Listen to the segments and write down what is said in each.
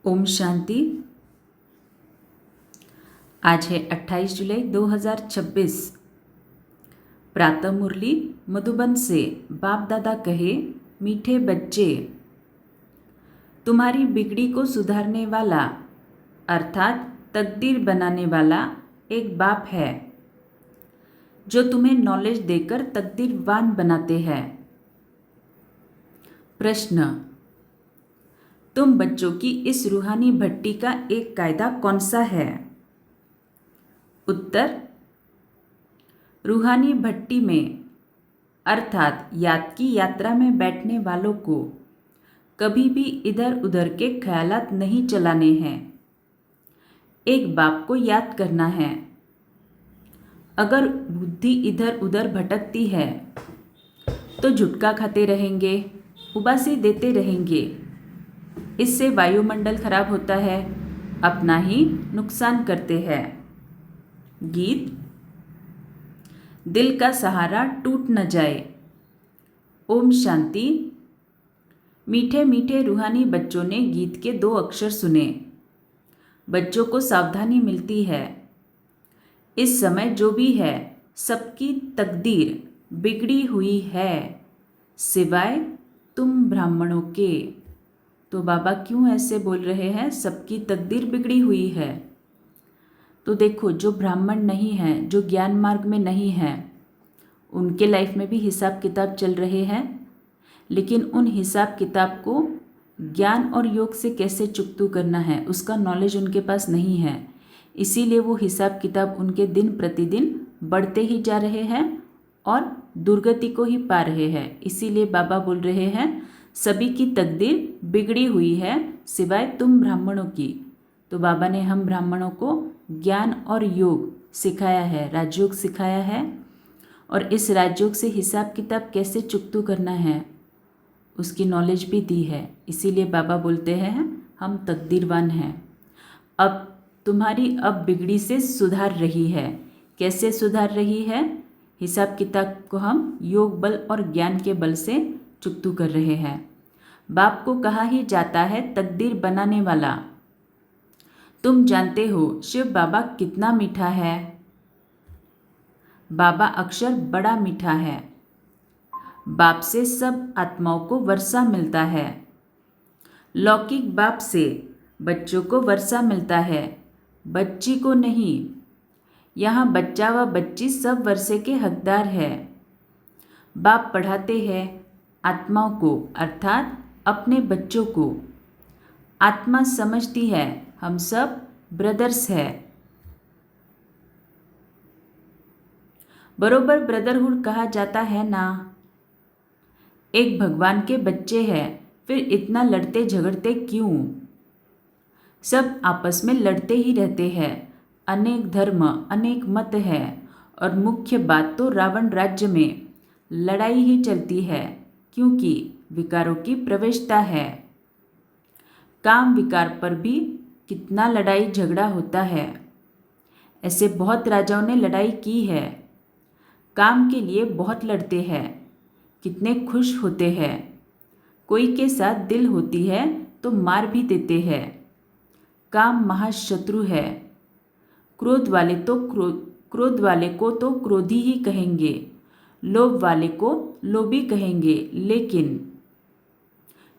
ओम शांति। आज है 28 जुलाई 2026। प्रातः मुरली मधुबन से बाप दादा कहे, मीठे बच्चे, तुम्हारी बिगड़ी को सुधारने वाला अर्थात तकदीर बनाने वाला एक बाप है जो तुम्हें नॉलेज देकर तकदीरवान बनाते हैं। प्रश्न, तुम बच्चों की इस रूहानी भट्टी का एक कायदा कौन सा है? उत्तर, रूहानी भट्टी में अर्थात याद की यात्रा में बैठने वालों को कभी भी इधर उधर के ख्यालात नहीं चलाने हैं। एक बाप को याद करना है। अगर बुद्धि इधर उधर भटकती है तो झुटका खाते रहेंगे, उबासी देते रहेंगे। इससे वायुमंडल खराब होता है, अपना ही नुकसान करते हैं। गीत, दिल का सहारा टूट न जाए। ओम शांति। मीठे मीठे रूहानी बच्चों ने गीत के 2 अक्षर सुने। बच्चों को सावधानी मिलती है। इस समय जो भी है सबकी तकदीर बिगड़ी हुई है, सिवाय तुम ब्राह्मणों के। तो बाबा क्यों ऐसे बोल रहे हैं, सबकी तकदीर बिगड़ी हुई है? तो देखो, जो ब्राह्मण नहीं हैं, जो ज्ञान मार्ग में नहीं हैं, उनके लाइफ में भी हिसाब किताब चल रहे हैं, लेकिन उन हिसाब किताब को ज्ञान और योग से कैसे चुकतू करना है उसका नॉलेज उनके पास नहीं है। इसीलिए वो हिसाब किताब उनके दिन प्रतिदिन बढ़ते ही जा रहे हैं और दुर्गति को ही पा रहे हैं। इसीलिए बाबा बोल रहे हैं, सभी की तकदीर बिगड़ी हुई है, सिवाय तुम ब्राह्मणों की। तो बाबा ने हम ब्राह्मणों को ज्ञान और योग सिखाया है, राजयोग सिखाया है, और इस राजयोग से हिसाब किताब कैसे चुकतू करना है उसकी नॉलेज भी दी है। इसीलिए बाबा बोलते हैं हम तकदीरवान हैं। अब तुम्हारी अब बिगड़ी से सुधार रही है। कैसे सुधार रही है? हिसाब किताब को हम योग बल और ज्ञान के बल से चुकतू कर रहे हैं। बाप को कहा ही जाता है तकदीर बनाने वाला। तुम जानते हो शिव बाबा कितना मीठा है। बाबा अक्षर बड़ा मीठा है। बाप से सब आत्माओं को वर्षा मिलता है। लौकिक बाप से बच्चों को वर्षा मिलता है, बच्ची को नहीं। यहाँ बच्चा व बच्ची सब वर्षे के हकदार है। बाप पढ़ाते हैं आत्माओं को अर्थात अपने बच्चों को। आत्मा समझती है हम सब ब्रदर्स है। बरोबर ब्रदरहुड कहा जाता है ना। एक भगवान के बच्चे हैं, फिर इतना लड़ते झगड़ते क्यों? सब आपस में लड़ते ही रहते हैं। अनेक धर्म, अनेक मत है, और मुख्य बात तो रावण राज्य में लड़ाई ही चलती है, क्योंकि विकारों की प्रवेशता है। काम विकार पर भी कितना लड़ाई झगड़ा होता है। ऐसे बहुत राजाओं ने लड़ाई की है। काम के लिए बहुत लड़ते हैं, कितने खुश होते हैं। कोई के साथ दिल होती है तो मार भी देते हैं। काम महाशत्रु है। क्रोध वाले को तो क्रोधी ही कहेंगे, लोभ वाले को लोभी कहेंगे, लेकिन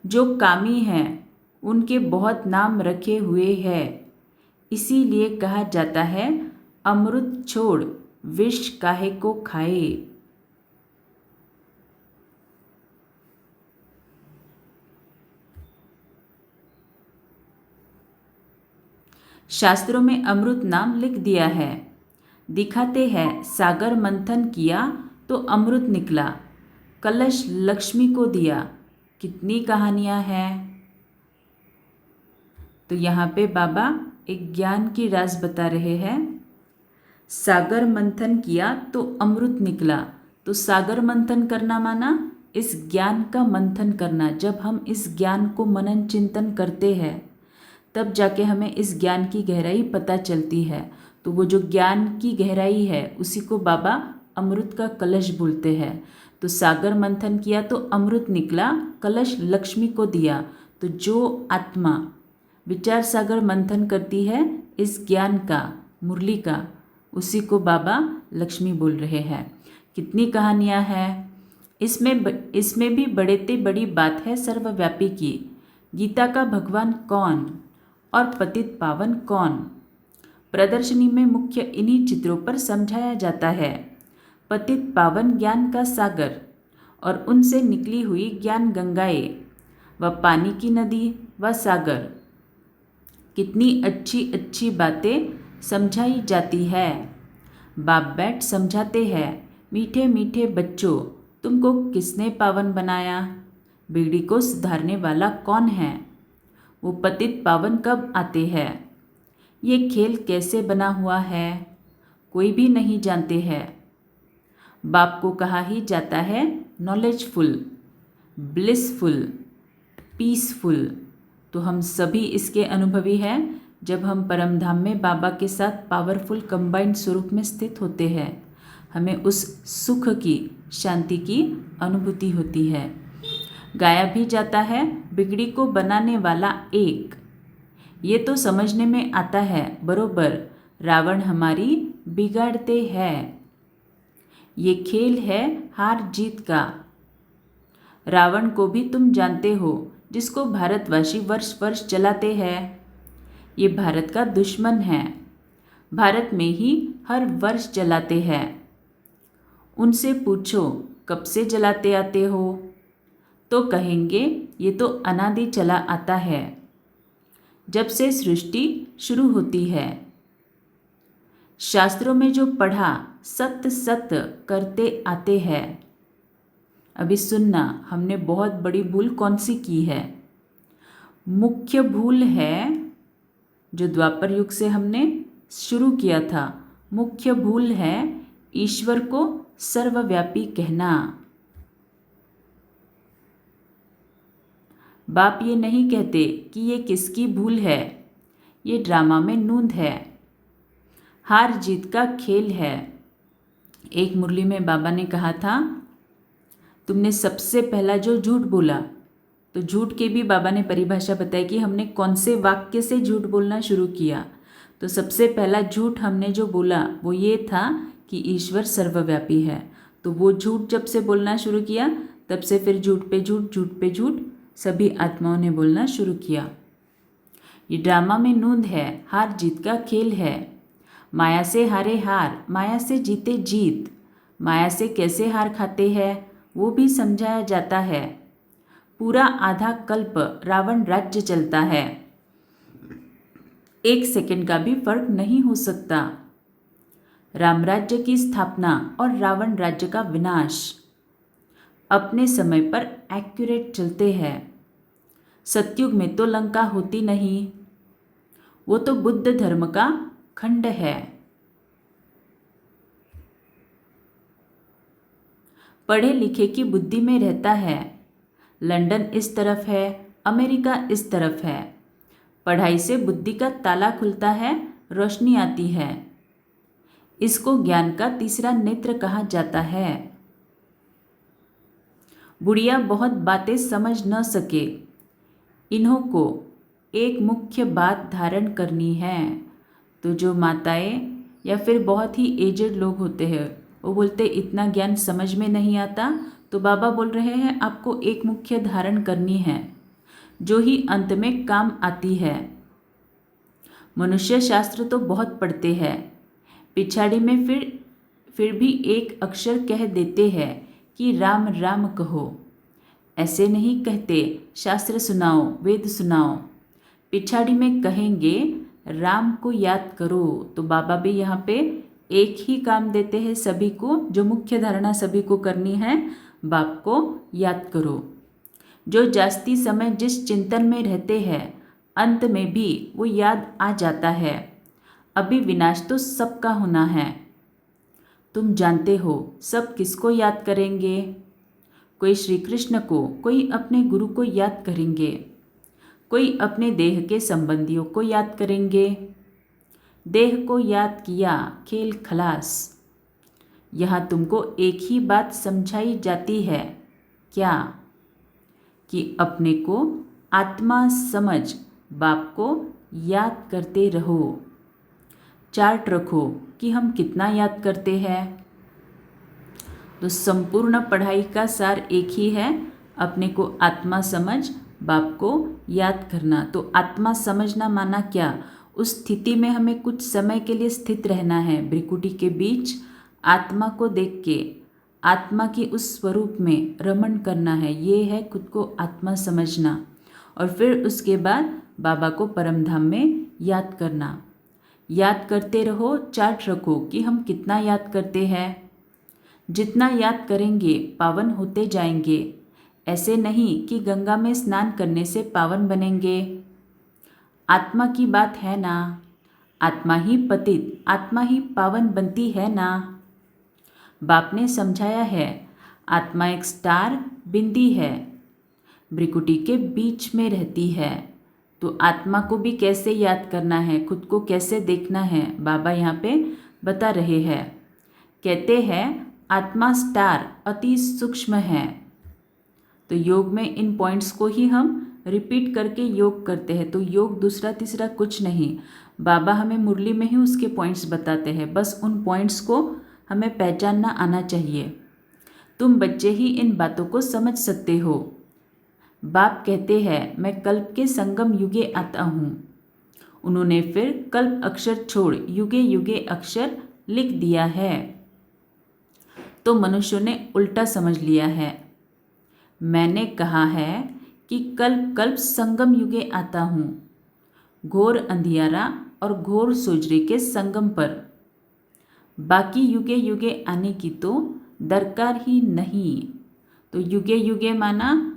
जो कामी हैं उनके बहुत नाम रखे हुए हैं। इसीलिए कहा जाता है अमृत छोड़ विष काहे को खाए। शास्त्रों में अमृत नाम लिख दिया है। दिखाते हैं सागर मंथन किया तो अमृत निकला, कलश लक्ष्मी को दिया। कितनी कहानियां हैं। तो यहाँ पे बाबा एक ज्ञान की राज बता रहे हैं। सागर मंथन किया तो अमृत निकला। तो सागर मंथन करना माना इस ज्ञान का मंथन करना। जब हम इस ज्ञान को मनन चिंतन करते हैं तब जाके हमें इस ज्ञान की गहराई पता चलती है। तो वो जो ज्ञान की गहराई है उसी को बाबा अमृत का कलश बोलते हैं। तो सागर मंथन किया तो अमृत निकला, कलश लक्ष्मी को दिया। तो जो आत्मा विचार सागर मंथन करती है इस ज्ञान का, मुरली का, उसी को बाबा लक्ष्मी बोल रहे हैं। कितनी कहानियाँ हैं इसमें भी बड़े बड़ी बात है सर्वव्यापी की। गीता का भगवान कौन और पतित पावन कौन, प्रदर्शनी में मुख्य इन्हीं चित्रों पर समझाया जाता है। पतित पावन ज्ञान का सागर और उनसे निकली हुई ज्ञान गंगाएं व पानी की नदी व सागर, कितनी अच्छी अच्छी बातें समझाई जाती है। बाप बैठ समझाते हैं, मीठे मीठे बच्चों, तुमको किसने पावन बनाया? बिगड़ी को सुधारने वाला कौन है? वो पतित पावन कब आते हैं? ये खेल कैसे बना हुआ है? कोई भी नहीं जानते हैं। बाप को कहा ही जाता है नॉलेजफुल, ब्लिसफुल, पीसफुल। तो हम सभी इसके अनुभवी हैं जब हम परमधाम में बाबा के साथ पावरफुल कंबाइंड स्वरूप में स्थित होते हैं। हमें उस सुख की, शांति की अनुभूति होती है। गाया भी जाता है, बिगड़ी को बनाने वाला एक। ये तो समझने में आता है बरोबर, रावण हमारी बिगाड़ते हैं। ये खेल है हार जीत का। रावण को भी तुम जानते हो, जिसको भारतवासी वर्ष वर्ष जलाते हैं। ये भारत का दुश्मन है, भारत में ही हर वर्ष जलाते हैं। उनसे पूछो कब से जलाते आते हो, तो कहेंगे ये तो अनादि चला आता है, जब से सृष्टि शुरू होती है। शास्त्रों में जो पढ़ा सत्य सत्य करते आते हैं। अभी सुनना, हमने बहुत बड़ी भूल कौन सी की है। मुख्य भूल है जो द्वापर युग से हमने शुरू किया था। मुख्य भूल है ईश्वर को सर्वव्यापी कहना। बाप ये नहीं कहते कि ये किसकी भूल है, ये ड्रामा में नूंद है, हार जीत का खेल है। एक मुरली में बाबा ने कहा था, तुमने सबसे पहला जो झूठ बोला, तो झूठ के भी बाबा ने परिभाषा बताई कि हमने कौन से वाक्य से झूठ बोलना शुरू किया। तो सबसे पहला झूठ हमने जो बोला वो ये था कि ईश्वर सर्वव्यापी है। तो वो झूठ जब से बोलना शुरू किया, तब से फिर झूठ पे झूठ, झूठ पे झूठ सभी आत्माओं ने बोलना शुरू किया। ये ड्रामा में नूंद है, हार जीत का खेल है। माया से हारे हार, माया से जीते जीत। माया से कैसे हार खाते हैं वो भी समझाया जाता है। पूरा आधा कल्प रावण राज्य चलता है, एक सेकंड का भी फर्क नहीं हो सकता। राम राज्य की स्थापना और रावण राज्य का विनाश अपने समय पर एक्यूरेट चलते हैं। सतयुग में तो लंका होती नहीं, वो तो बुद्ध धर्म का खंड है। पढ़े लिखे की बुद्धि में रहता है। लंदन इस तरफ है, अमेरिका इस तरफ है। पढ़ाई से बुद्धि का ताला खुलता है, रोशनी आती है। इसको ज्ञान का तीसरा नेत्र कहा जाता है। बुढ़िया बहुत बातें समझ न सके, इन्हों को एक मुख्य बात धारण करनी है। तो जो माताएं या फिर बहुत ही एजेड लोग होते हैं, वो बोलते इतना ज्ञान समझ में नहीं आता, तो बाबा बोल रहे हैं आपको एक मुख्य धारण करनी है, जो ही अंत में काम आती है। मनुष्य शास्त्र तो बहुत पढ़ते हैं, पिछाड़ी में फिर भी एक अक्षर कह देते हैं कि राम राम कहो। ऐसे नहीं कहते शास्त्र सुनाओ, वेद सुनाओ। पिछाड़ी में कहेंगे राम को याद करो। तो बाबा भी यहाँ पे एक ही काम देते हैं सभी को, जो मुख्य धारणा सभी को करनी है, बाप को याद करो। जो जास्ती समय जिस चिंतन में रहते हैं, अंत में भी वो याद आ जाता है। अभी विनाश तो सबका होना है। तुम जानते हो सब किसको याद करेंगे? कोई श्री कृष्ण को, कोई अपने गुरु को याद करेंगे, कोई अपने देह के संबंधियों को याद करेंगे। देह को याद किया, खेल खलास। यहाँ तुमको एक ही बात समझाई जाती है, क्या? कि अपने को आत्मा समझ बाप को याद करते रहो। चार्ट रखो कि हम कितना याद करते हैं। तो संपूर्ण पढ़ाई का सार एक ही है, अपने को आत्मा समझ, बाप को याद करना। तो आत्मा समझना माना क्या? उस स्थिति में हमें कुछ समय के लिए स्थित रहना है, भ्रिकुटी के बीच आत्मा को देख के आत्मा की उस स्वरूप में रमण करना है। ये है खुद को आत्मा समझना। और फिर उसके बाद बाबा को परमधाम में याद करना। याद करते रहो, चार्ट रखो कि हम कितना याद करते हैं। जितना याद करेंगे पावन होते जाएंगे। ऐसे नहीं कि गंगा में स्नान करने से पावन बनेंगे। आत्मा की बात है ना, आत्मा ही पतित, आत्मा ही पावन बनती है ना। बाप ने समझाया है, आत्मा एक स्टार बिंदी है, भ्रिकुटी के बीच में रहती है। तो आत्मा को भी कैसे याद करना है, खुद को कैसे देखना है, बाबा यहाँ पे बता रहे हैं। कहते हैं आत्मा स्टार अति सूक्ष्म है। तो योग में इन पॉइंट्स को ही हम रिपीट करके योग करते हैं। तो योग दूसरा तीसरा कुछ नहीं, बाबा हमें मुरली में ही उसके पॉइंट्स बताते हैं। बस उन पॉइंट्स को हमें पहचानना आना चाहिए। तुम बच्चे ही इन बातों को समझ सकते हो। बाप कहते हैं मैं कल्प के संगम युगे आता हूँ। उन्होंने फिर कल्प अक्षर छोड़ युगे युगे अक्षर लिख दिया है। तो मनुष्यों ने उल्टा समझ लिया है। मैंने कहा है कि कल्प कल्प संगम युगे आता हूँ, घोर अंधियारा और घोर सोजरे के संगम पर। बाकी युगे युगे आने की तो दरकार ही नहीं। तो युगे युगे माना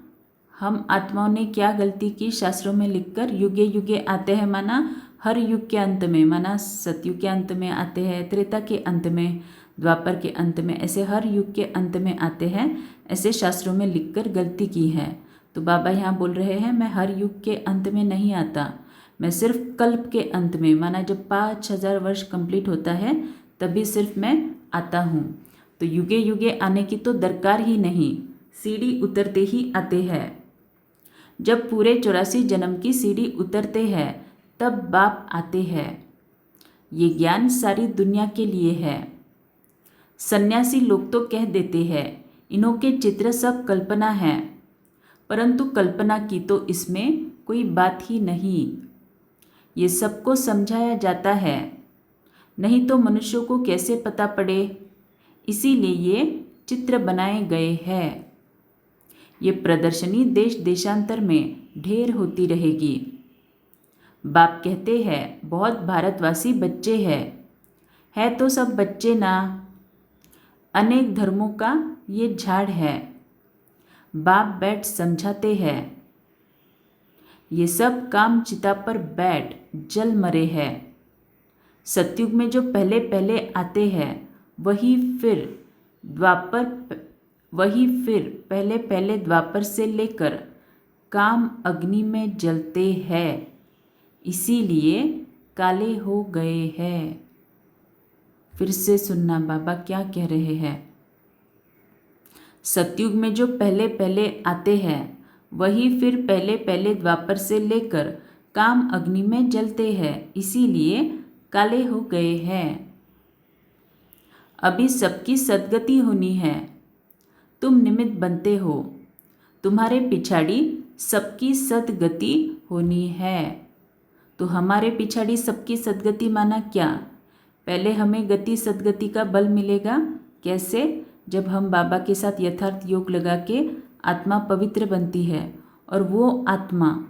हम आत्माओं ने क्या गलती की, शास्त्रों में लिखकर युगे युगे आते हैं माना हर युग के अंत में, माना सतयुग के अंत में आते हैं, त्रेता के अंत में, द्वापर के अंत में, ऐसे हर युग के अंत में आते हैं। ऐसे शास्त्रों में लिखकर गलती की है। तो बाबा यहाँ बोल रहे हैं मैं हर युग के अंत में नहीं आता, मैं सिर्फ कल्प के अंत में, माना जब 5000 वर्ष कंप्लीट होता है तभी सिर्फ मैं आता हूँ। तो युगे युगे आने की तो दरकार ही नहीं, सीढ़ी उतरते ही आते हैं। जब पूरे 84 जन्म की सीढ़ी उतरते हैं तब बाप आते हैं। ये ज्ञान सारी दुनिया के लिए है। सन्यासी लोग तो कह देते हैं इन्हों के चित्र सब कल्पना है, परंतु कल्पना की तो इसमें कोई बात ही नहीं। ये सबको समझाया जाता है, नहीं तो मनुष्यों को कैसे पता पड़े। इसीलिए ये चित्र बनाए गए हैं। ये प्रदर्शनी देश देशांतर में ढेर होती रहेगी। बाप कहते हैं बहुत भारतवासी बच्चे हैं, है तो सब बच्चे ना, अनेक धर्मों का ये झाड़ है। बाप बैठ समझाते हैं, ये सब काम चिता पर बैठ जल मरे हैं। सतयुग में जो पहले पहले आते हैं वही फिर पहले पहले द्वापर से लेकर काम अग्नि में जलते हैं, इसीलिए काले हो गए हैं। फिर से सुनना बाबा क्या कह रहे हैं। सतयुग में जो पहले पहले आते हैं वही फिर पहले पहले द्वापर से लेकर काम अग्नि में जलते हैं, इसीलिए काले हो गए हैं। अभी सबकी सद्गति होनी है, तुम निमित्त बनते हो, तुम्हारे पिछाड़ी सबकी सद्गति होनी है। तो हमारे पिछाड़ी सबकी सद्गति माना क्या? पहले हमें गति सद्गति का बल मिलेगा। कैसे? जब हम बाबा के साथ यथार्थ योग लगा के आत्मा पवित्र बनती है, और वो आत्मा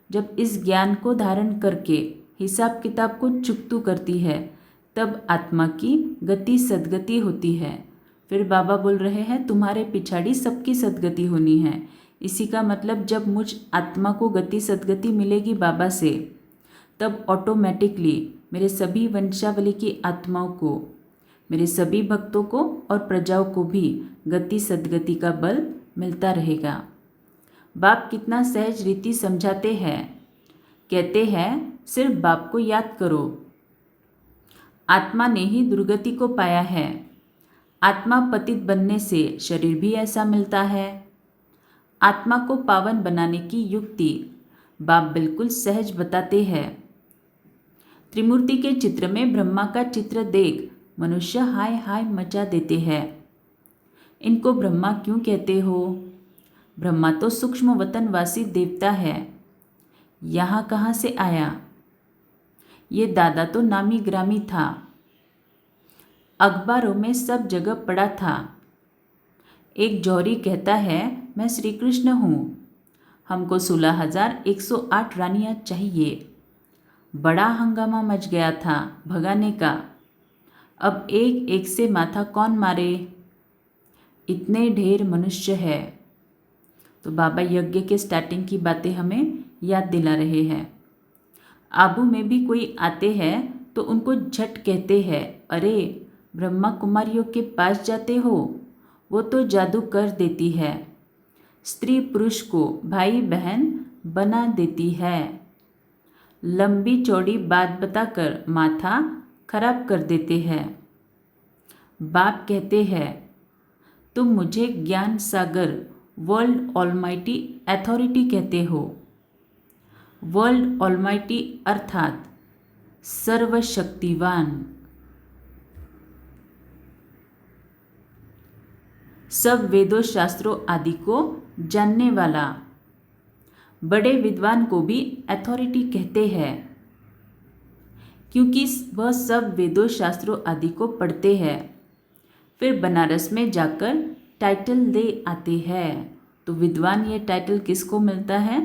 जब इस ज्ञान को धारण करके हिसाब किताब को चुकतू करती है तब आत्मा की गति सद्गति होती है। फिर बाबा बोल रहे हैं तुम्हारे पिछाड़ी सबकी सद्गति होनी है। इसी का मतलब जब मुझ आत्मा को गति सद्गति मिलेगी बाबा से, तब ऑटोमेटिकली मेरे सभी वंशावली की आत्माओं को, मेरे सभी भक्तों को और प्रजाओं को भी गति सद्गति का बल मिलता रहेगा। बाप कितना सहज रीति समझाते हैं। कहते हैं सिर्फ बाप को याद करो। आत्मा ने ही दुर्गति को पाया है। आत्मा पतित बनने से शरीर भी ऐसा मिलता है। आत्मा को पावन बनाने की युक्ति बाप बिल्कुल सहज बताते हैं। त्रिमूर्ति के चित्र में ब्रह्मा का चित्र देख मनुष्य हाय हाय मचा देते हैं। इनको ब्रह्मा क्यों कहते हो? ब्रह्मा तो सूक्ष्म वतनवासी देवता है, यहाँ कहाँ से आया? ये दादा तो नामी ग्रामी था, अखबारों में सब जगह पड़ा था। एक जौहरी कहता है मैं श्री कृष्ण हूँ, हमको 16,108 रानियाँ चाहिए। बड़ा हंगामा मच गया था भगाने का। अब एक एक से माथा कौन मारे? इतने ढेर मनुष्य है। तो बाबा यज्ञ के स्टार्टिंग की बातें हमें याद दिला रहे हैं। आबू में भी कोई आते हैं तो उनको झट कहते हैं, अरे ब्रह्मा कुमारियों के पास जाते हो, वो तो जादू कर देती है, स्त्री पुरुष को भाई बहन बना देती है, लंबी चौड़ी बात बताकर माथा खराब कर देते हैं। बाप कहते हैं तुम मुझे ज्ञान सागर वर्ल्ड ऑलमाइटी अथॉरिटी कहते हो। वर्ल्ड ऑलमाइटी अर्थात सर्वशक्तिवान, सब वेदों शास्त्रों आदि को जानने वाला। बड़े विद्वान को भी अथॉरिटी कहते हैं क्योंकि वह सब वेदों शास्त्रों आदि को पढ़ते हैं, फिर बनारस में जाकर टाइटल ले आते हैं। तो विद्वान ये टाइटल किसको मिलता है?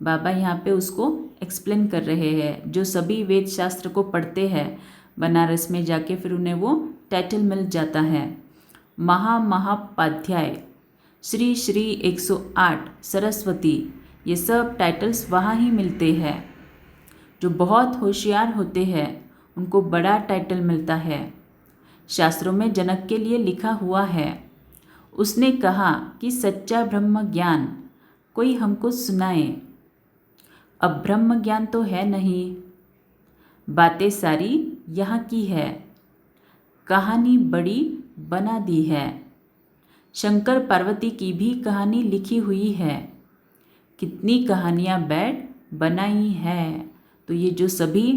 बाबा यहाँ पे उसको एक्सप्लेन कर रहे हैं। जो सभी वेद शास्त्र को पढ़ते हैं बनारस में जाके, फिर उन्हें वो टाइटल मिल जाता है। महापाध्याय, श्री श्री 108, सरस्वती, ये सब टाइटल्स वहाँ ही मिलते हैं। जो बहुत होशियार होते हैं उनको बड़ा टाइटल मिलता है। शास्त्रों में जनक के लिए लिखा हुआ है, उसने कहा कि सच्चा ब्रह्म ज्ञान कोई हमको सुनाए। अब ब्रह्म ज्ञान तो है नहीं, बातें सारी यहाँ की है, कहानी बड़ी बना दी है। शंकर पार्वती की भी कहानी लिखी हुई है, कितनी कहानियाँ बैठ बनाई है। तो ये जो सभी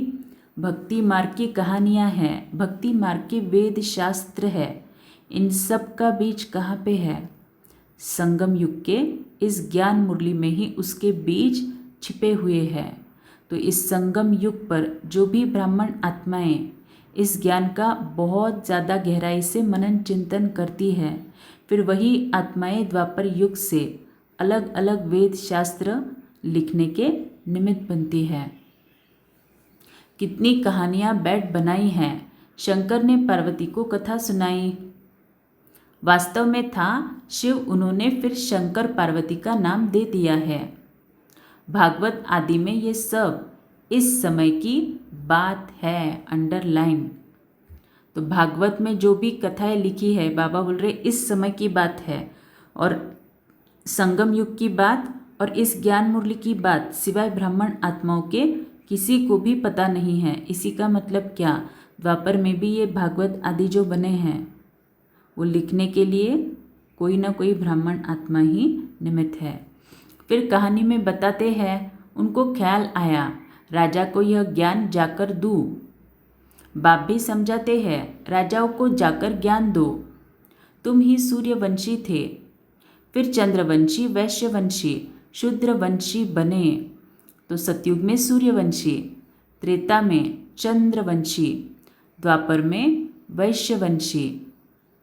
भक्ति मार्ग की कहानियाँ हैं, भक्ति मार्ग के वेद शास्त्र है, इन सब का बीज कहाँ पे है? संगम युग के इस ज्ञान मुरली में ही उसके बीज छिपे हुए हैं। तो इस संगम युग पर जो भी ब्राह्मण आत्माएं इस ज्ञान का बहुत ज़्यादा गहराई से मनन चिंतन करती है, फिर वही आत्माएं द्वापर युग से अलग अलग वेद शास्त्र लिखने के निमित्त बनती है। कितनी कहानियाँ बैठ बनाई हैं। शंकर ने पार्वती को कथा सुनाई, वास्तव में था शिव, उन्होंने फिर शंकर पार्वती का नाम दे दिया है। भागवत आदि में ये सब इस समय की बात है, अंडरलाइन। तो भागवत में जो भी कथाएं लिखी है, बाबा बोल रहे इस समय की बात है, और संगम युग की बात और इस ज्ञान मुरली की बात सिवाय ब्राह्मण आत्माओं के किसी को भी पता नहीं है। इसी का मतलब क्या? द्वापर में भी ये भागवत आदि जो बने हैं वो लिखने के लिए कोई ना कोई ब्राह्मण आत्मा ही निमित्त है। फिर कहानी में बताते हैं, उनको ख्याल आया राजा को यह ज्ञान जाकर दूँ। बाप भी समझाते हैं, राजाओं को जाकर ज्ञान दो, तुम ही सूर्यवंशी थे, फिर चंद्रवंशी, वैश्यवंशी, शूद्रवंशी बने। तो सतयुग में सूर्यवंशी, त्रेता में चंद्रवंशी, द्वापर में वैश्यवंशी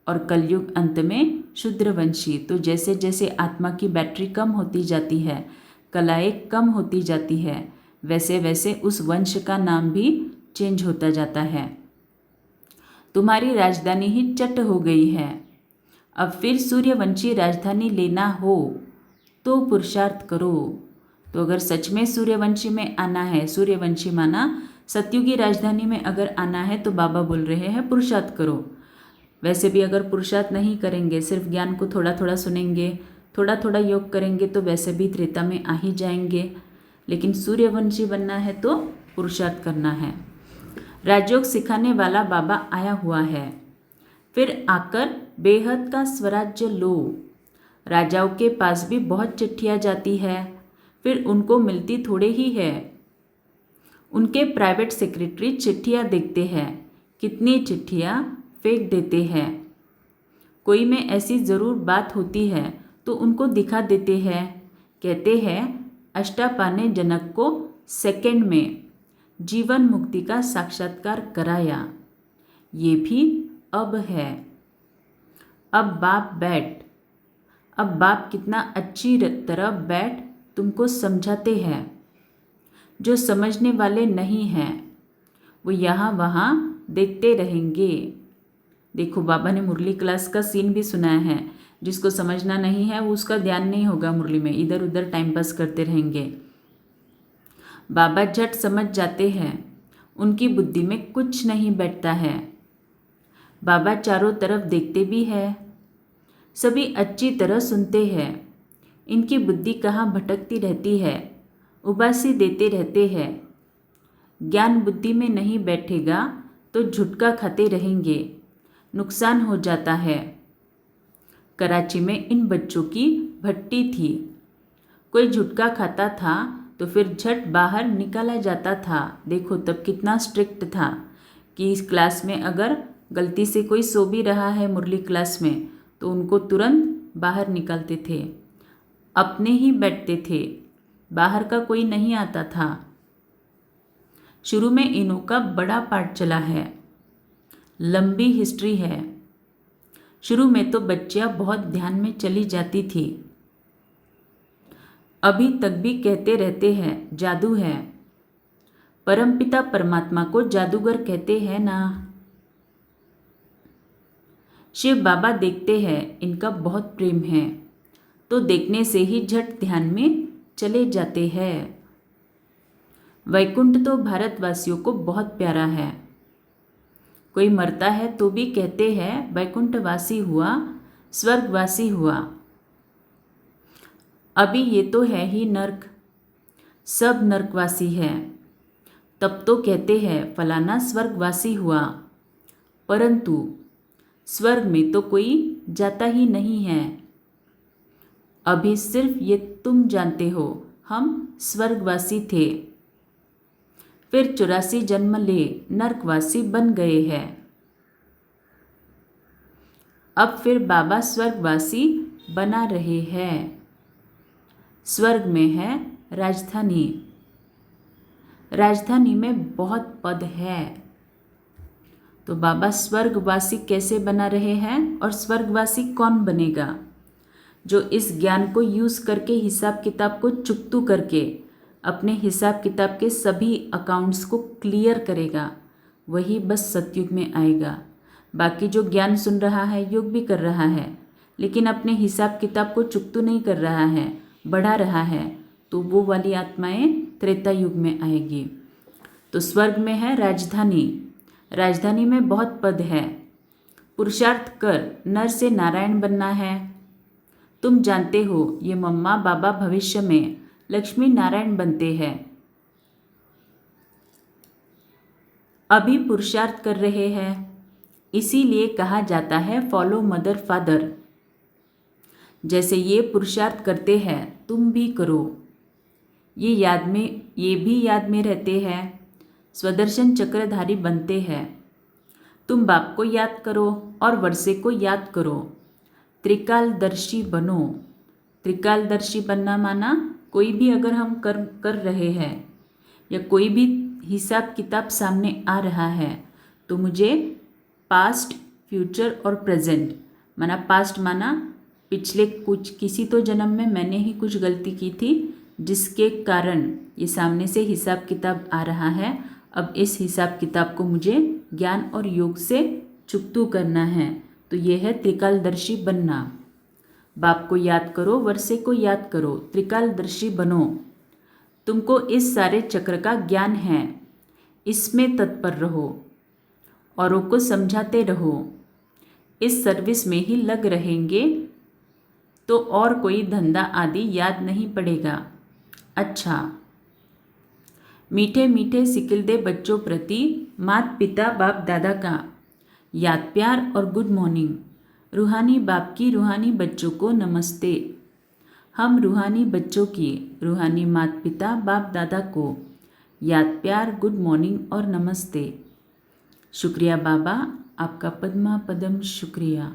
और कलयुग अंत में शूद्रवंशी। तो जैसे जैसे आत्मा की बैटरी कम होती जाती है, कलाएं कम होती जाती है, वैसे वैसे उस वंश का नाम भी चेंज होता जाता है। तुम्हारी राजधानी ही चट हो गई है, अब फिर सूर्यवंशी राजधानी लेना हो तो पुरुषार्थ करो। तो अगर सच में सूर्यवंशी में आना है, सूर्यवंशी माना सतयुगी राजधानी में अगर आना है, तो बाबा बोल रहे हैं पुरुषार्थ करो। वैसे भी अगर पुरुषार्थ नहीं करेंगे, सिर्फ ज्ञान को थोड़ा थोड़ा सुनेंगे, थोड़ा थोड़ा योग करेंगे, तो वैसे भी त्रेता में आ ही जाएंगे। लेकिन सूर्यवंशी बनना है तो पुरुषार्थ करना है। राजयोग सिखाने वाला बाबा आया हुआ है, फिर आकर बेहद का स्वराज्य लो। राजाओं के पास भी बहुत चिट्ठियाँ जाती है, फिर उनको मिलती थोड़े ही है। उनके प्राइवेट सेक्रेटरी चिट्ठियाँ देखते हैं, कितनी चिट्ठियाँ फेंक देते हैं। कोई में ऐसी ज़रूर बात होती है तो उनको दिखा देते हैं। कहते हैं अष्टापा ने जनक को सेकंड में जीवन मुक्ति का साक्षात्कार कराया। ये भी अब है। अब बाप बैठ, अब बाप कितना अच्छी तरह बैठ तुमको समझाते हैं। जो समझने वाले नहीं हैं वो यहाँ वहाँ देखते रहेंगे। देखो बाबा ने मुरली क्लास का सीन भी सुनाया है। जिसको समझना नहीं है वो उसका ध्यान नहीं होगा मुरली में, इधर उधर टाइम पास करते रहेंगे। बाबा झट समझ जाते हैं, उनकी बुद्धि में कुछ नहीं बैठता है। बाबा चारों तरफ देखते भी है, सभी अच्छी तरह सुनते हैं। इनकी बुद्धि कहाँ भटकती रहती है, उबासी देते रहते हैं। ज्ञान बुद्धि में नहीं बैठेगा तो झुटका खाते रहेंगे, नुकसान हो जाता है। कराची में इन बच्चों की भट्टी थी। कोई झुटका खाता था तो फिर झट बाहर निकाला जाता था। देखो तब कितना स्ट्रिक्ट था कि इस क्लास में अगर गलती से कोई सो भी रहा है मुरली क्लास में तो उनको तुरंत बाहर निकालते थे। अपने ही बैठते थे, बाहर का कोई नहीं आता था। शुरू में इन्हों का बड़ा पार्ट चला है, लंबी हिस्ट्री है। शुरू में तो बच्चियां बहुत ध्यान में चली जाती थी। अभी तक भी कहते रहते हैं जादू है। परमपिता परमात्मा को जादूगर कहते हैं ना। शिव बाबा देखते हैं इनका बहुत प्रेम है तो देखने से ही झट ध्यान में चले जाते हैं। वैकुंठ तो भारतवासियों को बहुत प्यारा है। कोई मरता है तो भी कहते हैं वैकुंठवासी हुआ, स्वर्गवासी हुआ। अभी ये तो है ही नर्क, सब नर्कवासी है। तब तो कहते हैं फलाना स्वर्गवासी हुआ, परंतु स्वर्ग में तो कोई जाता ही नहीं है। अभी सिर्फ ये तुम जानते हो हम स्वर्गवासी थे, फिर 84 जन्म ले नर्कवासी बन गए हैं। अब फिर बाबा स्वर्गवासी बना रहे हैं। स्वर्ग में है राजधानी, राजधानी में बहुत पद है। तो बाबा स्वर्गवासी कैसे बना रहे हैं और स्वर्गवासी कौन बनेगा? जो इस ज्ञान को यूज़ करके हिसाब किताब को चुकतू करके अपने हिसाब किताब के सभी अकाउंट्स को क्लियर करेगा, वही बस सतयुग में आएगा। बाकी जो ज्ञान सुन रहा है, योग भी कर रहा है, लेकिन अपने हिसाब किताब को चुकतू नहीं कर रहा है, बढ़ा रहा है, तो वो वाली आत्माएं त्रेता युग में आएगी। तो स्वर्ग में है राजधानी, राजधानी में बहुत पद है। पुरुषार्थ कर नर से नारायण बनना है। तुम जानते हो ये मम्मा बाबा भविष्य में लक्ष्मी नारायण बनते हैं। अभी पुरुषार्थ कर रहे हैं, इसीलिए कहा जाता है फॉलो मदर फादर। जैसे ये पुरुषार्थ करते हैं तुम भी करो। ये भी याद में रहते हैं, स्वदर्शन चक्रधारी बनते हैं। तुम बाप को याद करो और वर्षे को याद करो, त्रिकालदर्शी बनो। त्रिकालदर्शी बनना माना कोई भी अगर हम कर रहे हैं या कोई भी हिसाब किताब सामने आ रहा है तो मुझे पास्ट, फ्यूचर और प्रेजेंट, माना पास्ट माना पिछले किसी तो जन्म में मैंने ही कुछ गलती की थी जिसके कारण ये सामने से हिसाब किताब आ रहा है। अब इस हिसाब किताब को मुझे ज्ञान और योग से चुकतू करना है, तो ये है त्रिकालदर्शी बनना। बाप को याद करो, वर्षे को याद करो, त्रिकालदर्शी बनो। तुमको इस सारे चक्र का ज्ञान है, इसमें तत्पर रहो, औरों को समझाते रहो। इस सर्विस में ही लग रहेंगे तो और कोई धंधा आदि याद नहीं पड़ेगा। अच्छा, मीठे मीठे सिकिलदे बच्चों प्रति माता पिता बाप दादा का याद प्यार और गुड मॉर्निंग। रूहानी बाप की रूहानी बच्चों को नमस्ते। हम रूहानी बच्चों की रूहानी माता पिता बाप दादा को याद प्यार गुड मॉर्निंग और नमस्ते। शुक्रिया बाबा, आपका पद्मा पदम शुक्रिया।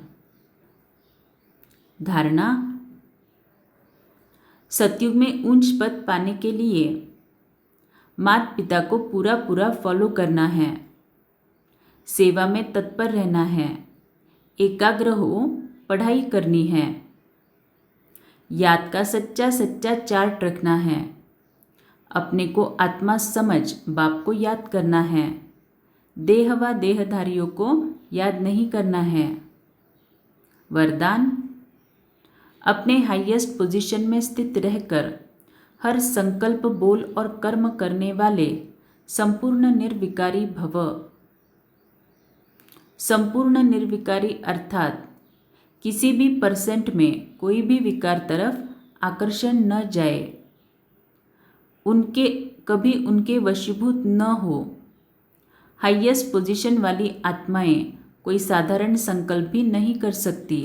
धारणा, सतयुग में उच्च पद पाने के लिए माता पिता को पूरा पूरा फॉलो करना है, सेवा में तत्पर रहना है, एकाग्र हो पढ़ाई करनी है, याद का सच्चा सच्चा चार्ट रखना है, अपने को आत्मा समझ बाप को याद करना है, देह व देहधारियों को याद नहीं करना है। वरदान, अपने हाईएस्ट पोजीशन में स्थित रहकर हर संकल्प बोल और कर्म करने वाले संपूर्ण निर्विकारी भव। संपूर्ण निर्विकारी अर्थात किसी भी परसेंट में कोई भी विकार तरफ आकर्षण न जाए, कभी उनके वशीभूत न हो। हाईएस्ट पोजीशन वाली आत्माएं कोई साधारण संकल्प भी नहीं कर सकती।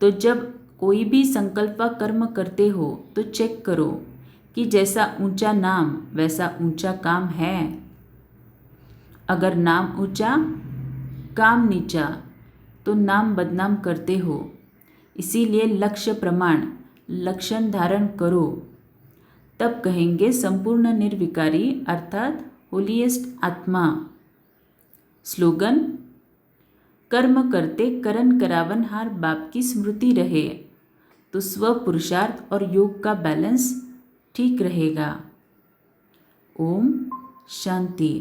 तो जब कोई भी संकल्प व कर्म करते हो तो चेक करो कि जैसा ऊंचा नाम वैसा ऊंचा काम है। अगर नाम ऊंचा काम नीचा तो नाम बदनाम करते हो। इसीलिए लक्ष्य प्रमाण लक्षण धारण करो, तब कहेंगे संपूर्ण निर्विकारी अर्थात होलीएस्ट आत्मा। स्लोगन, कर्म करते करन करावन हार बाप की स्मृति रहे तो स्व पुरुषार्थ और योग का बैलेंस ठीक रहेगा। ओम शांति।